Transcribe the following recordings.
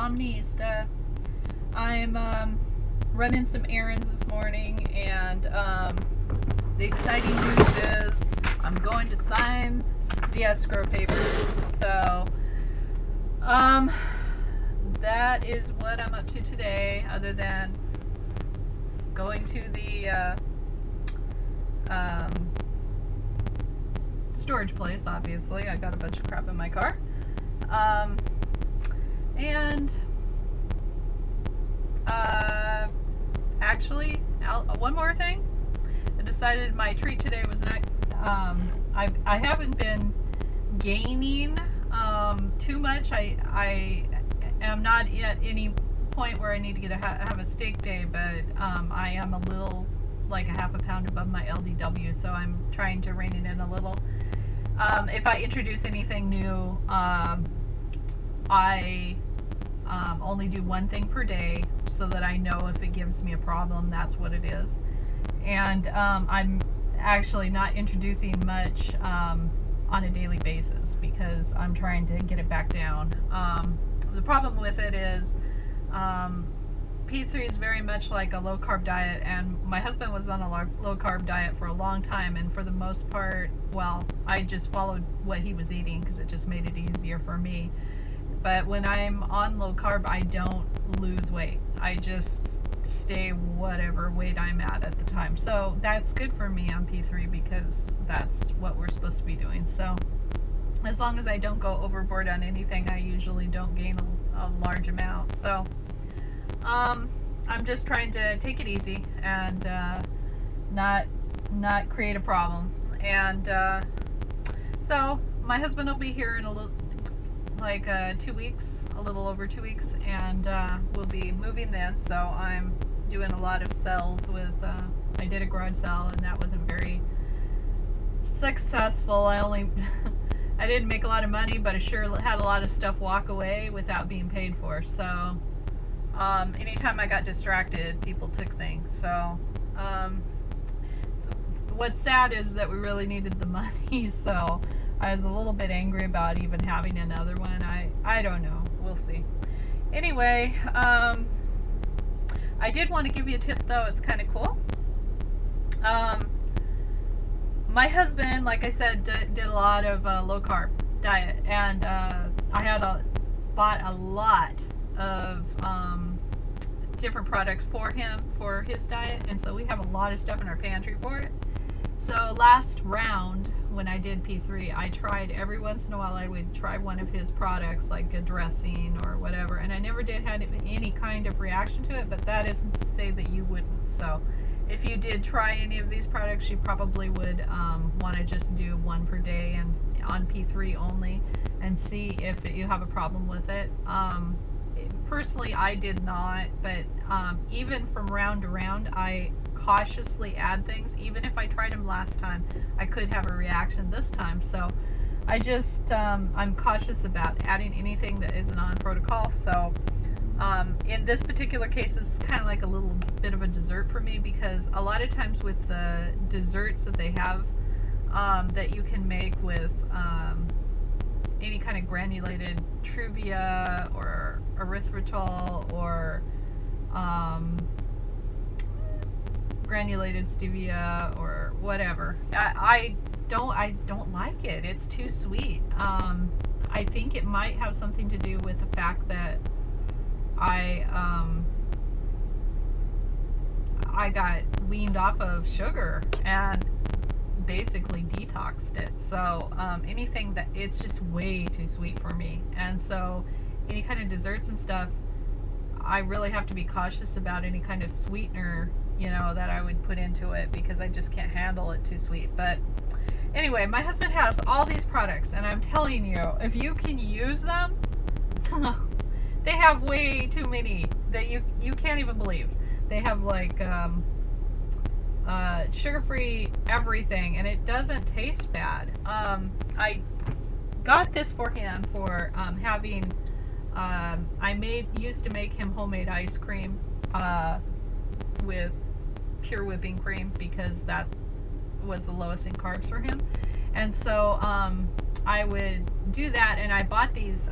Omni.Ista. I'm running some errands this morning, and the exciting news is I'm going to sign the escrow papers. So that is what I'm up to today, other than going to the storage place. Obviously, I got a bunch of crap in my car. And actually, one more thing. I decided my treat today was not. I haven't been gaining too much. I am not at any point where I need to get have a steak day, but I am a little, like a half a pound above my LDW, so I'm trying to rein it in a little. If I introduce anything new, I only do one thing per day, so that I know if it gives me a problem, that's what it is. And I'm actually not introducing much on a daily basis because I'm trying to get it back down. The problem with it is P3 is very much like a low carb diet, and my husband was on a low carb diet for a long time, and for the most part, well, I just followed what he was eating because it just made it easier for me. But when I'm on low carb, I don't lose weight. I just stay whatever weight I'm at the time. So that's good for me on P3 because that's what we're supposed to be doing. So as long as I don't go overboard on anything, I usually don't gain a large amount. So I'm just trying to take it easy and not create a problem. And so my husband will be here in a little, like 2 weeks, a little over 2 weeks, and we'll be moving then. So I'm doing a lot of sales with, I did a garage sale and that wasn't very successful. I didn't make a lot of money, but I sure had a lot of stuff walk away without being paid for. So anytime I got distracted, people took things. So what's sad is that we really needed the money, so I was a little bit angry about even having another one. I don't know. We'll see. Anyway, I did want to give you a tip, though. It's kind of cool. My husband, like I said, did a lot of low carb diet, and I had bought a lot of different products for him for his diet, and so we have a lot of stuff in our pantry for it. So last round, when I did P3, I tried every once in a while. I would try one of his products, like a dressing or whatever, and I never did have any kind of reaction to it. But that isn't to say that you wouldn't. So if you did try any of these products, you probably would want to just do one per day and on P3 only, and see if you have a problem with it. Personally, I did not, but even from round to round, I cautiously add things. Even if I tried them last time, I could have a reaction this time. So I just I'm cautious about adding anything that isn't on protocol. So in this particular case, this is kind of like a little bit of a dessert for me, because a lot of times with the desserts that they have that you can make with any kind of granulated truvia or erythritol or granulated stevia or whatever, I don't like it. It's too sweet. I think it might have something to do with the fact that I got weaned off of sugar and basically detoxed it. So anything that, it's just way too sweet for me. And so any kind of desserts and stuff, I really have to be cautious about any kind of sweetener, you know, that I would put into it, because I just can't handle it too sweet. But anyway, my husband has all these products, and I'm telling you, if you can use them, they have way too many that you can't even believe. They have like sugar-free everything, and it doesn't taste bad. I got this for him for having I used to make him homemade ice cream with pure whipping cream, because that was the lowest in carbs for him. And so I would do that, and I bought these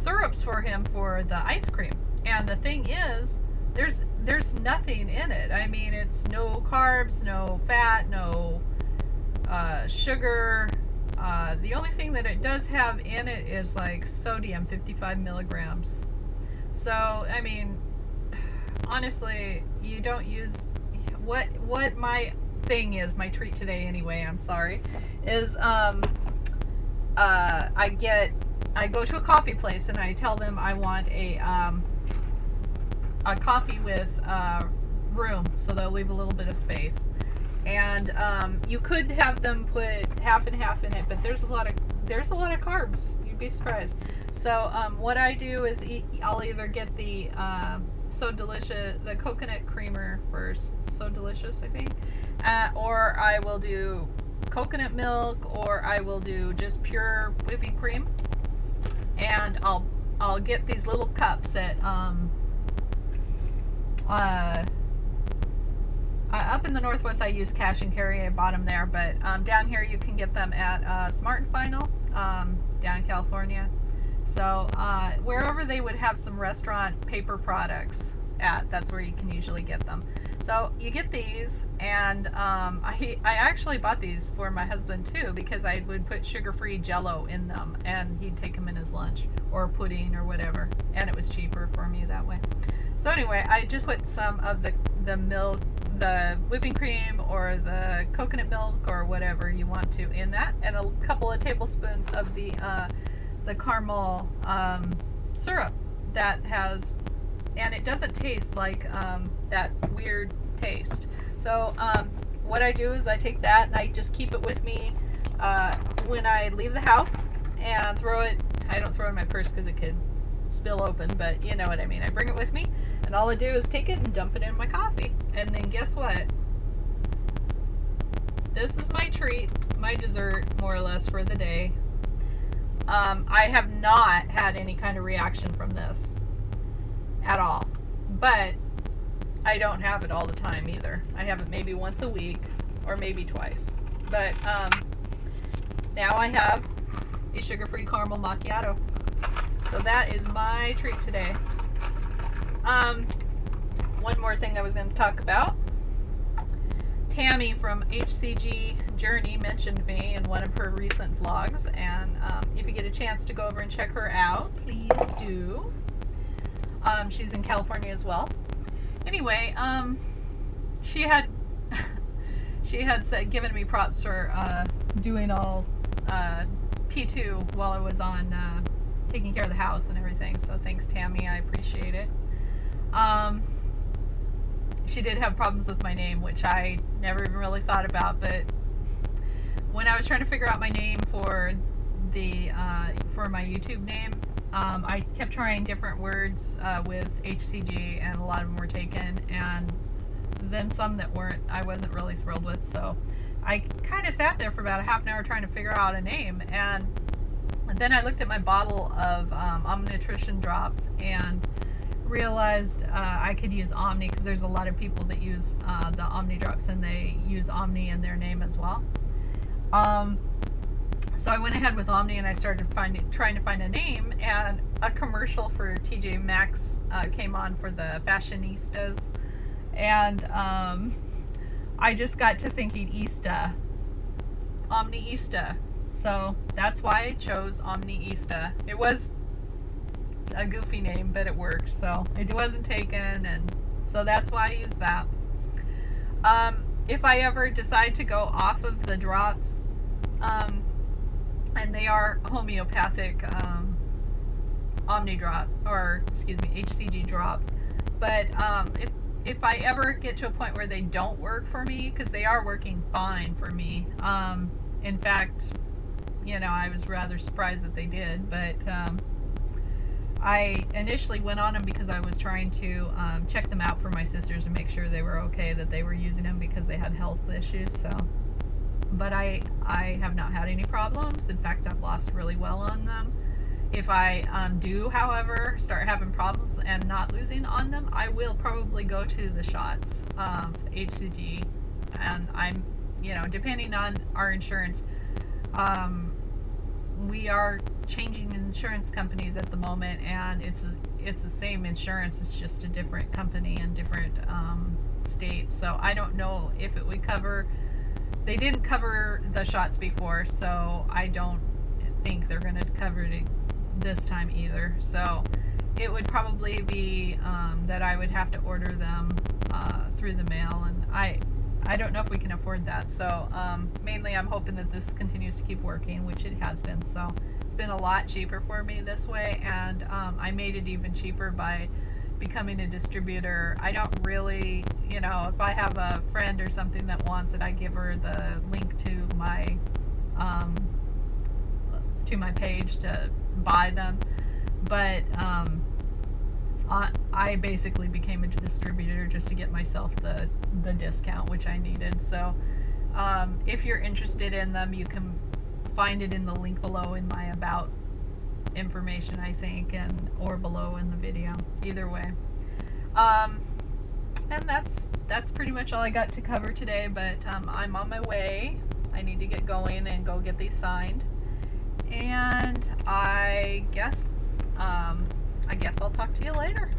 syrups for him for the ice cream. And the thing is, there's nothing in it. I mean, it's no carbs, no fat, no sugar. The only thing that it does have in it is like sodium, 55 milligrams. So, I mean, honestly, you don't use what my thing is, my treat today anyway, I'm sorry, is I go to a coffee place and I tell them I want a coffee with room, so they'll leave a little bit of space. And you could have them put half and half in it, but there's a lot of carbs. You'd be surprised. So what I do is I'll either get the So Delicious, the coconut creamer first, So Delicious, I think, or I will do coconut milk, or I will do just pure whipping cream. And I'll get these little cups at up in the Northwest I use cash and carry. I bought them there, but down here you can get them at Smart and Final down in California. So wherever they would have some restaurant paper products at, that's where you can usually get them. So you get these, and I actually bought these for my husband too, because I would put sugar-free Jello in them, and he'd take them in his lunch or pudding or whatever, and it was cheaper for me that way. So anyway, I just put some of the milk, the whipping cream, or the coconut milk, or whatever you want to in that, and a couple of tablespoons of the caramel syrup that has, and it doesn't taste like that weird taste. So what I do is I take that and I just keep it with me when I leave the house, and throw it. I don't throw it in my purse because it could spill open, but you know what I mean. I bring it with me, and all I do is take it and dump it in my coffee. And then guess what? This is my treat, my dessert, more or less, for the day. I have not had any kind of reaction from this at all, but I don't have it all the time either. I have it maybe once a week or maybe twice. But now I have a sugar-free caramel macchiato. So that is my treat today. One more thing I was going to talk about. Tammy from HCG Journey mentioned me in one of her recent vlogs, and if you get a chance to go over and check her out, please do. She's in California as well. Anyway, she had given me props for doing all P2 while I was on taking care of the house and everything. So thanks, Tammy. I appreciate it. She did have problems with my name, which I never even really thought about, but when I was trying to figure out my name for the for my YouTube name, I kept trying different words with HCG, and a lot of them were taken, and then some that weren't, I wasn't really thrilled with. So I kind of sat there for about a half an hour trying to figure out a name, and then I looked at my bottle of Omni.Nutrition drops and realized I could use Omni, because there's a lot of people that use the Omni drops, and they use Omni in their name as well. So I went ahead with Omni, and I started trying to find a name, and a commercial for TJ Maxx came on for the fashionistas, and I just got to thinking Ista, Omni.Ista. So that's why I chose Omni.Ista. It was a goofy name, but it worked, so it wasn't taken, and so that's why I used that. If I ever decide to go off of the drops, and they are homeopathic Omni drop, or excuse me, HCG drops, but if I ever get to a point where they don't work for me, because they are working fine for me, in fact, you know, I was rather surprised that they did, but I initially went on them because I was trying to check them out for my sisters and make sure they were okay, that they were using them, because they had health issues. So, but I have not had any problems. In fact, I've lost really well on them. If I do, however, start having problems and not losing on them, I will probably go to the shots, HCG, and I'm, you know, depending on our insurance, we are changing insurance companies at the moment, and it's the same insurance. It's just a different company and different state. So I don't know if it would cover. They didn't cover the shots before, so I don't think they're going to cover it this time either. So it would probably be that I would have to order them through the mail, and I don't know if we can afford that. So mainly I'm hoping that this continues to keep working, which it has been. So it's been a lot cheaper for me this way, and I made it even cheaper by becoming a distributor. I don't really, you know, if I have a friend or something that wants it, I give her the link to my page to buy them. But I basically became a distributor just to get myself the discount, which I needed. So if you're interested in them, you can find it in the link below in my about information, I think, and or below in the video, either way. And that's pretty much all I got to cover today, but I'm on my way. I need to get going and go get these signed, and I guess I'll talk to you later.